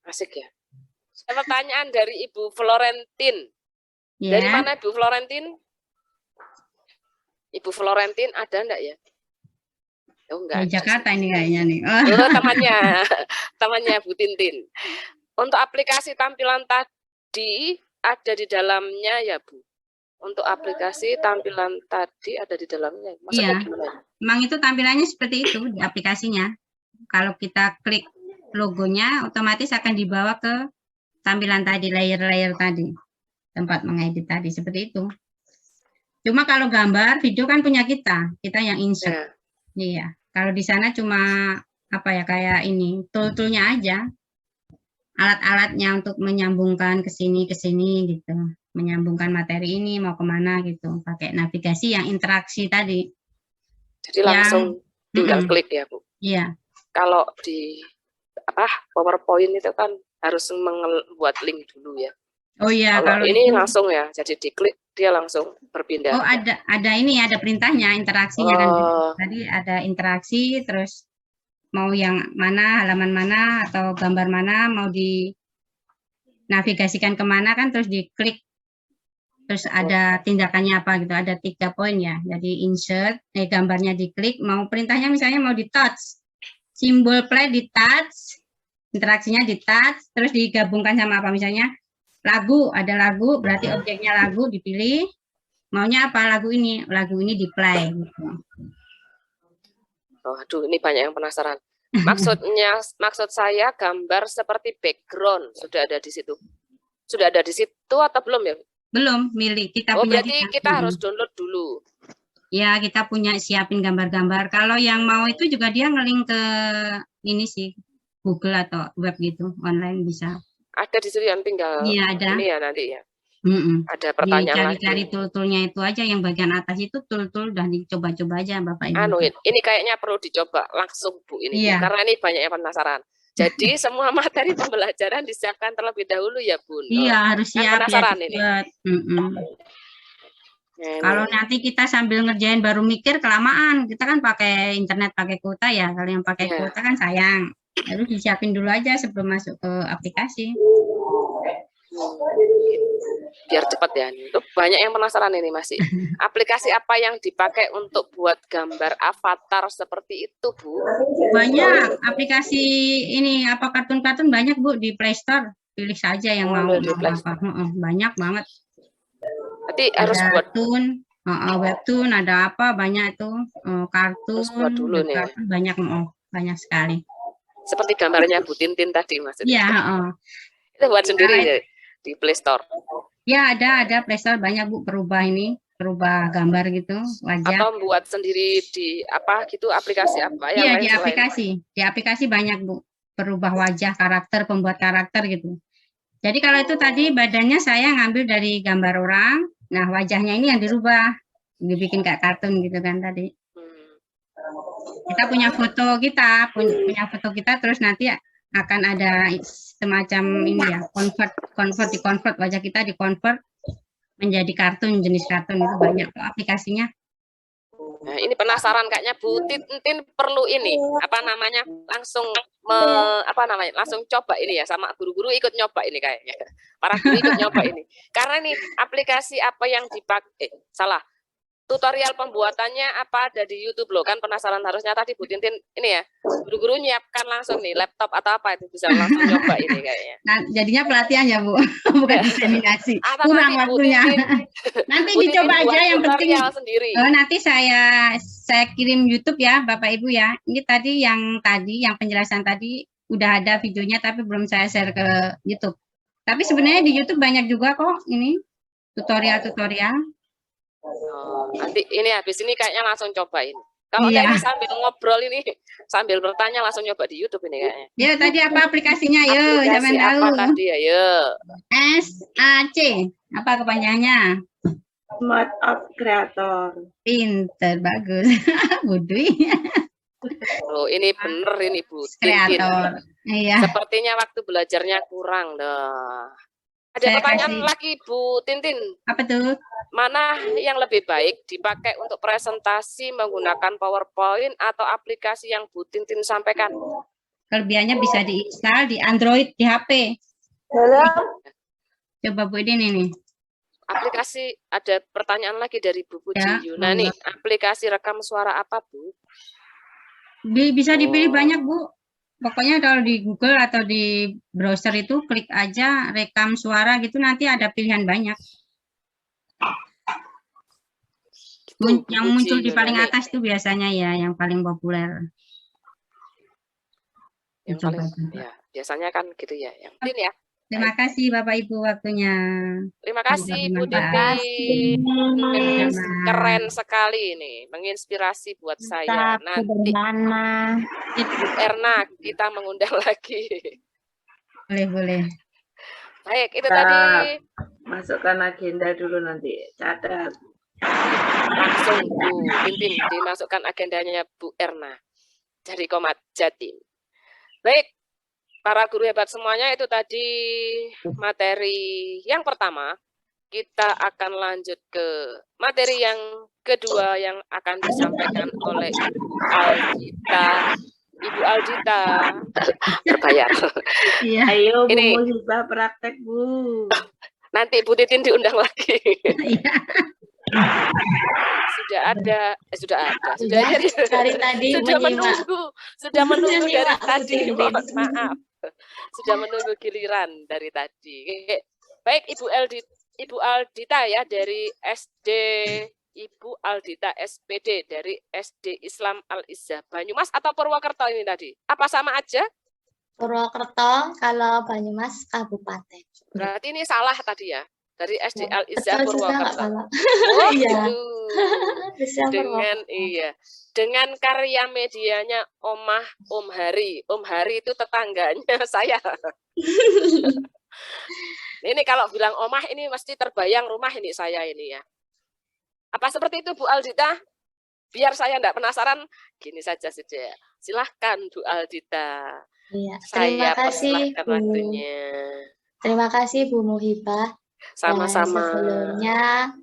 Asik ya. Pertanyaan dari Ibu Florentin. Ya. Dari mana Ibu Florentin? Ibu Florentin ada enggak ya? Oh enggak. Dari Jakarta ini kayaknya nih. Oh, temannya Bu Tintin. Untuk aplikasi tampilan tadi ada di dalamnya ya Bu? Untuk aplikasi tampilan tadi ada di dalamnya. Maksudnya gimana? Memang itu tampilannya seperti itu di aplikasinya. Kalau kita klik logonya, otomatis akan dibawa ke tampilan tadi, layer-layer tadi, tempat mengedit tadi, seperti itu. Cuma kalau gambar, video kan punya kita yang insert. Iya. Kalau di sana cuma apa ya, kayak ini, tool-toolnya aja, alat-alatnya untuk menyambungkan ke sini gitu, menyambungkan materi ini mau kemana gitu, pakai navigasi yang interaksi tadi. Jadi langsung tinggal klik ya Bu. Iya. Kalau di PowerPoint itu kan harus membuat link dulu ya. Oh iya, kalau ini itu langsung ya, jadi diklik dia langsung berpindah. Oh ada ini, ada perintahnya, interaksinya kan. Tadi ada interaksi, terus mau yang mana, halaman mana atau gambar mana mau dinavigasikan kemana kan, terus diklik, terus ada tindakannya apa gitu, ada 3 poin ya. Jadi insert, gambarnya diklik, mau perintahnya misalnya mau di touch, simbol play di touch, interaksinya di touch, terus digabungkan sama apa, misalnya lagu, ada lagu, berarti objeknya lagu dipilih, maunya apa, lagu ini di play gitu. Oh, aduh, ini banyak yang penasaran. Maksud saya gambar seperti background sudah ada di situ. Sudah ada di situ atau belum ya? Belum, milik kita punya. Berarti kita harus download dulu. Ya, kita punya siapin gambar-gambar. Kalau yang mau itu juga dia nge-link ke ini sih, Google atau web gitu, online bisa. Ada di situ yang tinggal ada. Ini ya nanti ya. Ada pertanyaan cari tool-toolnya itu aja, yang bagian atas itu tool-tool udah dicoba-coba aja Bapak Ibu. Ini kayaknya perlu dicoba langsung Bu ini, Bu, karena ini banyak yang penasaran. Jadi semua materi pembelajaran disiapkan terlebih dahulu ya Bu. Iya, harus siap penasaran ya. Ini. Kalau nanti kita sambil ngerjain baru mikir kelamaan, kita kan pakai internet, pakai kuota ya. Kalau yang pakai kuota kan sayang. Harus disiapin dulu aja sebelum masuk ke aplikasi. Biar cepat ya. Itu banyak yang penasaran ini masih. Aplikasi apa yang dipakai untuk buat gambar avatar seperti itu, Bu? Banyak aplikasi ini, apa kartun-kartun banyak Bu di Play Store. Pilih saja yang mau apa. Banyak banget. Berarti harus buat webtoon, ada apa banyak itu, kartun dulu nih. Banyak sekali. Seperti gambarnya Bu Tintin tadi maksudnya. Iya, Itu buat sendiri ya, di Play Store. Ya, ada Play Store banyak Bu, perubah gambar gitu, wajah. Atau buat sendiri di apa gitu, aplikasi apa yang Iya, lain di aplikasi banyak Bu, perubah wajah, karakter, pembuat karakter gitu. Jadi kalau itu tadi badannya saya ngambil dari gambar orang, nah wajahnya ini yang dirubah, dibikin kayak kartun gitu kan tadi. Kita punya foto kita, terus nanti akan ada semacam ini ya, convert wajah kita, dikonvert menjadi kartun, jenis kartun itu banyak kok aplikasinya. Nah, ini penasaran kayaknya Bu Tintin perlu ini langsung langsung coba ini ya, sama guru-guru ikut nyoba ini kayaknya. Para guru ikut nyoba ini. Karena nih aplikasi apa yang dipakai tutorial pembuatannya apa ada di YouTube loh, kan penasaran. Harusnya tadi Bu Tintin ini ya, guru-guru nyiapkan langsung nih laptop atau apa itu bisa langsung nyoba ini kayaknya. Nah, jadinya pelatihan ya Bu, bukan diseminasi. Kurang waktunya. Nanti dicoba aja, yang penting. Sendiri. Nanti saya saya kirim YouTube ya, Bapak Ibu ya. Ini tadi yang penjelasan tadi udah ada videonya, tapi belum saya share ke YouTube. Tapi sebenarnya di YouTube banyak juga kok ini tutorial-tutorial. Oh, nanti ini habis ini kayaknya langsung cobain. Kalau Iya. ini sambil ngobrol ini, sambil bertanya langsung nyoba di YouTube ini kayaknya. Ya, tadi apa aplikasinya? Yo, siapa yang tahu? Apa tadi ya? Yo. SAC. Apa kepanjangannya? Smart Art Creator. Pinter, bagus. Budui. Oh, ini bener ini Bu. Kreator. Iya. Sepertinya waktu belajarnya kurang dah. Ada Saya pertanyaan lagi Bu Tintin. Apa tuh? Mana yang lebih baik dipakai untuk presentasi menggunakan PowerPoint atau aplikasi yang Bu Tintin sampaikan? Kelebihannya bisa diinstal di Android, di HP. Halo. Coba Bu Idin ini. Aplikasi, ada pertanyaan lagi dari Bu Puji Ya, Yunani. Aplikasi rekam suara apa Bu? Bisa dipilih banyak Bu. Pokoknya kalau di Google atau di browser itu klik aja rekam suara gitu, nanti ada pilihan banyak. Yang muncul di paling atas itu biasanya ya yang paling populer. Yang paling, ya, biasanya kan gitu ya. Yang penting ya. Terima kasih Bapak Ibu waktunya. Terima kasih Bu Titin. Keren sekali ini, menginspirasi buat saya. Nanti Ibu Erna kita mengundang lagi. Boleh. Baik, itu tadi. Masukkan agenda dulu nanti, catat. Langsung Bu Tintin dimasukkan agendanya Bu Erna dari Komat Jatim. Baik. Para guru hebat semuanya, itu tadi materi yang pertama. Kita akan lanjut ke materi yang kedua yang akan disampaikan oleh Ibu Aldita. Ibu Aldita berbayar. Iya. Ayo Bu Ini Muhibah praktek Bu. nanti Bu Titin diundang lagi. Iya. Sudah ada Dari tadi sudah menunggu dari tadi. Mohon maaf. Sudah menunggu giliran dari tadi. Baik Ibu Aldita ya dari SD, Ibu Aldita SPD dari SD Islam Al-Izzah Banyumas atau Purwokerto ini tadi? Apa sama aja? Purwokerto, kalau Banyumas Kabupaten. Berarti ini salah tadi ya? Dari SD Al-Izzah Purwokerto. Oh iya. Dengan karya medianya Om Hari. Om Hari itu tetangganya saya. Ini kalau bilang Omah ini mesti terbayang rumah ini saya ini ya. Apa seperti itu Bu Aldita? Biar saya enggak penasaran, gini saja saja. Silahkan Bu Aldita. Iya. Terima kasih Bu. Waktunya. Terima kasih Bu Muhibah. Sama-sama. Sebelumnya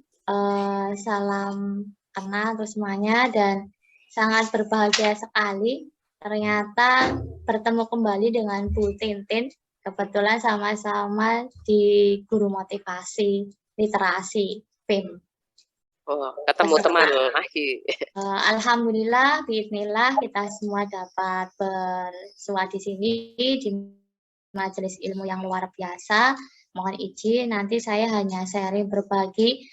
salam kenal untuk semuanya dan sangat berbahagia sekali ternyata bertemu kembali dengan Bu Tintin. Kebetulan sama-sama di guru motivasi literasi PIM. Oh, ketemu teman lagi. Alhamdulillah, bismillah kita semua dapat bersua di sini di majelis ilmu yang luar biasa. Mohon izin, nanti saya hanya sharing berbagi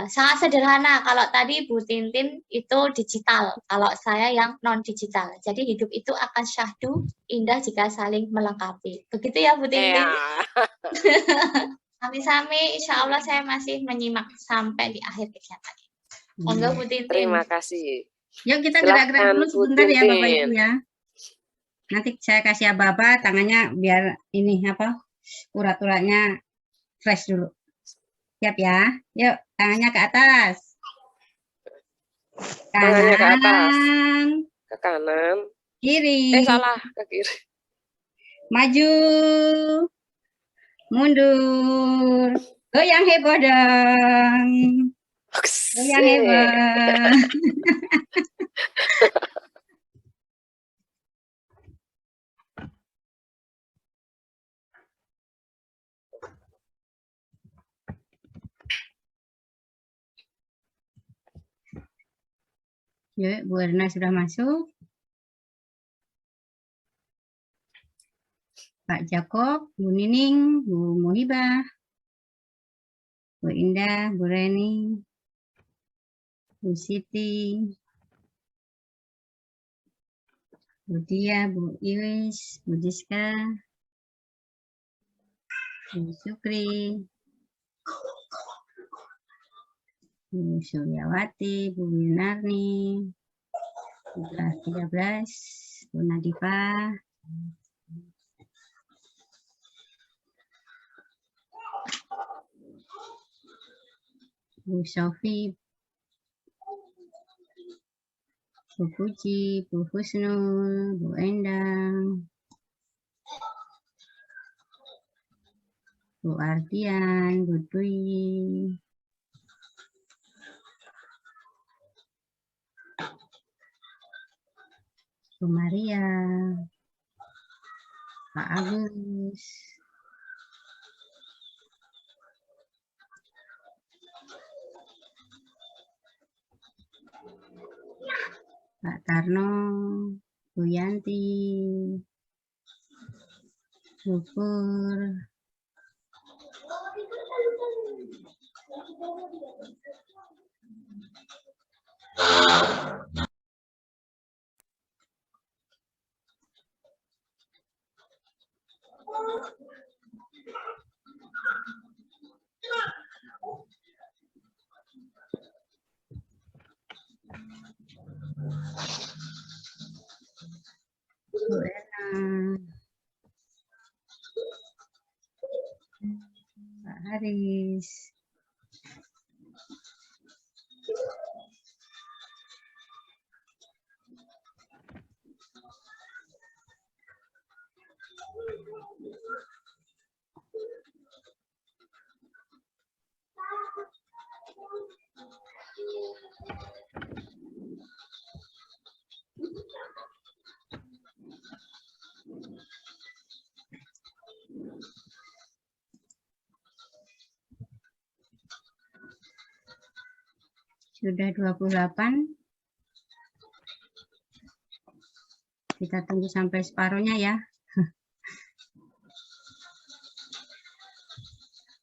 sangat sederhana. Kalau tadi Bu Tintin itu digital, kalau saya yang non digital. Jadi hidup itu akan syahdu, indah jika saling melengkapi. Begitu ya Bu Tintin. Sami-sami, insya Allah saya masih menyimak sampai di akhir kegiatan. Monggo Bu Tintin. Terima kasih. Yuk kita gerak-gerak dulu sebentar ya Bapak Ibu ya. Nanti saya kasih aba-aba tangannya biar ini apa urat-uratnya fresh dulu. Siap ya? Yuk, tangannya ke atas. Tangannya ke atas. Ke kanan. Kiri. Salah, ke kiri. Maju. Mundur. Goyang heboh dong. Goyang heboh. Yuk, Bu Erna sudah masuk. Pak Jakob, Bu Nining, Bu Muhibah, Bu Indah, Bu Reni, Bu Siti, Bu Dia, Bu Iwis, Bu Diska, Bu Sukri, Bu Suryawati, Bu Winarni, Bu 13, Bu Nadifa, Bu Sofi, Bu Puji, Bu Husnul, Bu Endang, Bu Ardian, Bu Dwi, Bu Maria, Pak Agus, Pak Tarno, Bu Yanti, Bu Pur, Bu Ena, Pak Haris, sudah 28. Kita tunggu sampai separuhnya ya.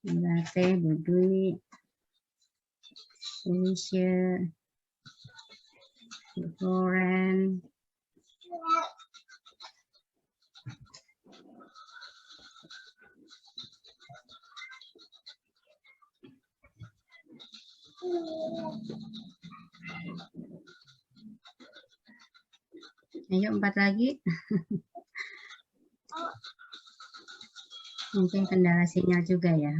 Berarti Bu Dwi, Indonesia, Bu Floren, ayo 4 lagi. Mungkin kendala sinyal juga ya.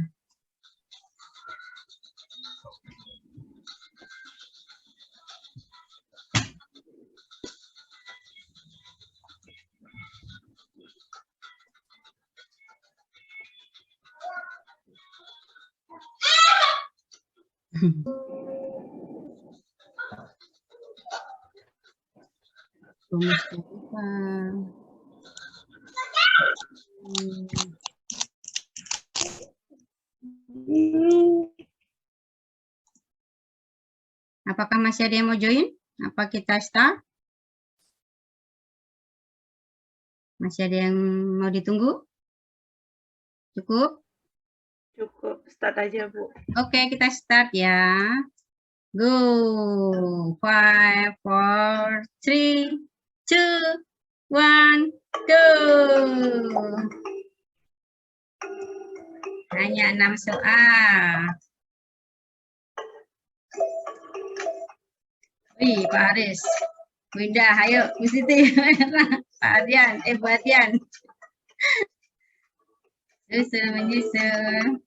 Bu Mustafa. Apakah masih ada yang mau join? Apa kita start? Masih ada yang mau ditunggu? Cukup? Cukup, start aja, Bu. Oke, kita start ya. Go. 5, 4, 3, 2, 1, go. Hanya 6 soal. Wih, Pak Haris. Windah, ayo, Bu Siti. Pak Adian, Bu Adian. Susul menyusul.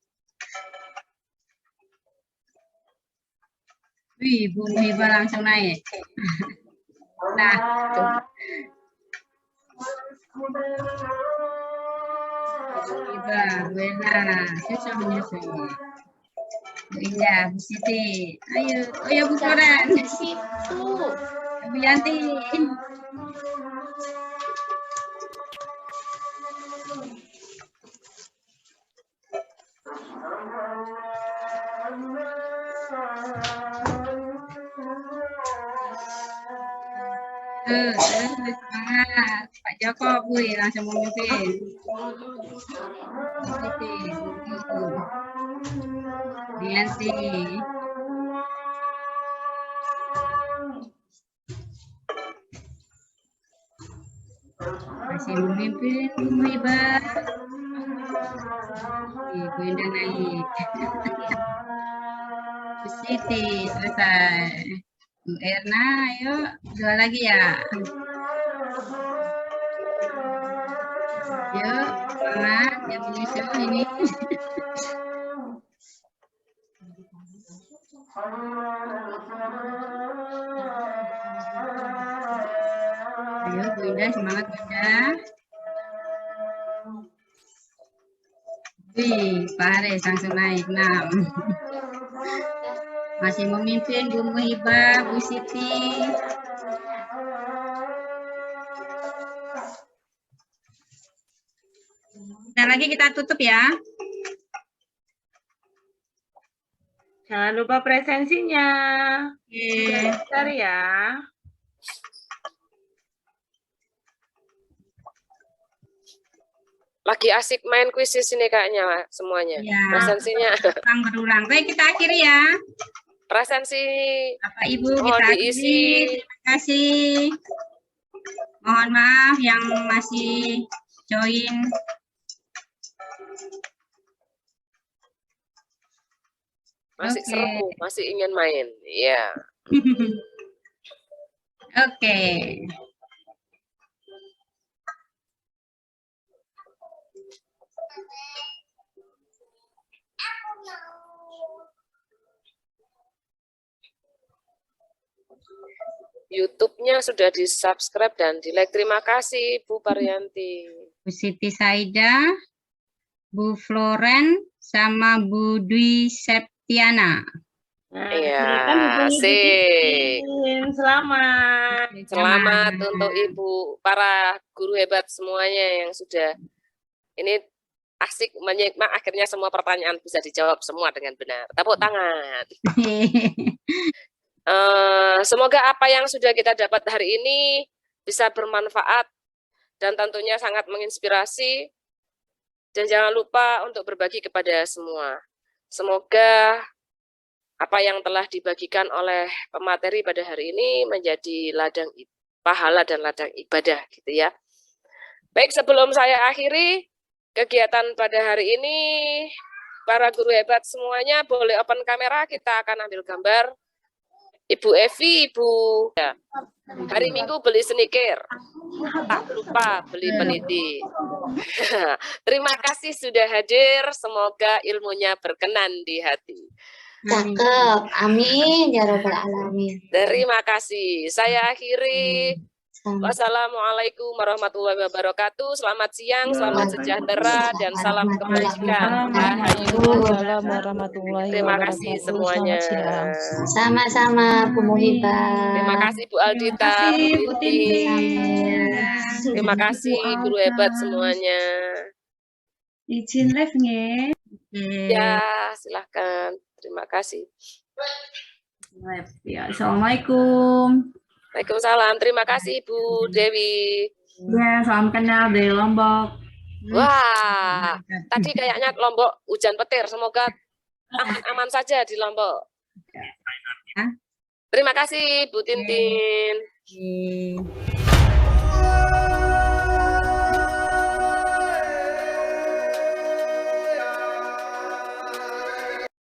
Wih, Bu Muhibah langsung naik. Nah, tuh. Bu Muhibah, Bu Ena, susul menyusul. Bu Indah, Bu Siti. Ayo, oh ya Bu Floren. Di situ. Bu Yanti. Semangat. Pak Joko, Bu, langsung memimpin. Nanti. Masih memimpin Bu Muhibah. Bu Indah naik. Bu Siti selesai. Bu Erna, ayo 2 lagi ya. Yuk, semangat yang menyusul ini. Ayo Bu Indah, semangat Bu Indah. Wih, Pak Haris langsung naik 6. Masih memimpin Bu Muhibah, Bu Siti. Bentar lagi kita tutup ya. Jangan lupa presensinya. Oke. Bentar ya. Lagi asik main kuisis ini kayaknya semuanya. Ya, Presensinya. berulang. Baik, kita akhiri ya. Presensi Bapak Ibu mohon kita diisi. akhiri. Terima kasih. Mohon maaf yang masih join. Masih Oke. seru, masih ingin main. Iya. Oke. YouTube-nya sudah di-subscribe dan di-like. Terima kasih Bu Paryanti. Bu Siti Saida, Bu Floren, sama Bu Dwi Septiana. Nah, Iya, silakan hubungi Bu asik. Titin. Selamat. Selamat untuk Ibu, para guru hebat semuanya yang sudah ini asik menyimak, akhirnya semua pertanyaan bisa dijawab semua dengan benar. Tepuk tangan. Semoga apa yang sudah kita dapat hari ini bisa bermanfaat dan tentunya sangat menginspirasi. Dan jangan lupa untuk berbagi kepada semua. Semoga apa yang telah dibagikan oleh pemateri pada hari ini menjadi ladang pahala dan ladang ibadah gitu ya. Baik, sebelum saya akhiri kegiatan pada hari ini, para guru hebat semuanya boleh open kamera, kita akan ambil gambar. Ibu Evi, Ibu ya. Hari Minggu beli sneaker, tak lupa beli peniti. Terima kasih sudah hadir, semoga ilmunya berkenan di hati. Cakep, amin ya robbal alamin. Terima kasih. Saya akhiri. Wassalamualaikum warahmatullahi wabarakatuh. Selamat siang, selamat sejahtera, dan salam kebajikan. Waalaikumsalam warahmatullahi Terima wabarakatuh. kasih semuanya. Selamat siang. Sama-sama Bu Muhibah. Terima kasih Bu Aldita, Bu Titi. Terima kasih guru hebat semuanya. Izin live nggih. Ya, silahkan. Terima kasih. Live. Ya, Assalamualaikum. Waalaikumsalam. Terima kasih Bu Dewi. Ya, salam kenal dari Lombok. Wah, tadi kayaknya Lombok hujan petir. Semoga aman-aman saja di Lombok. Terima kasih Bu Tintin.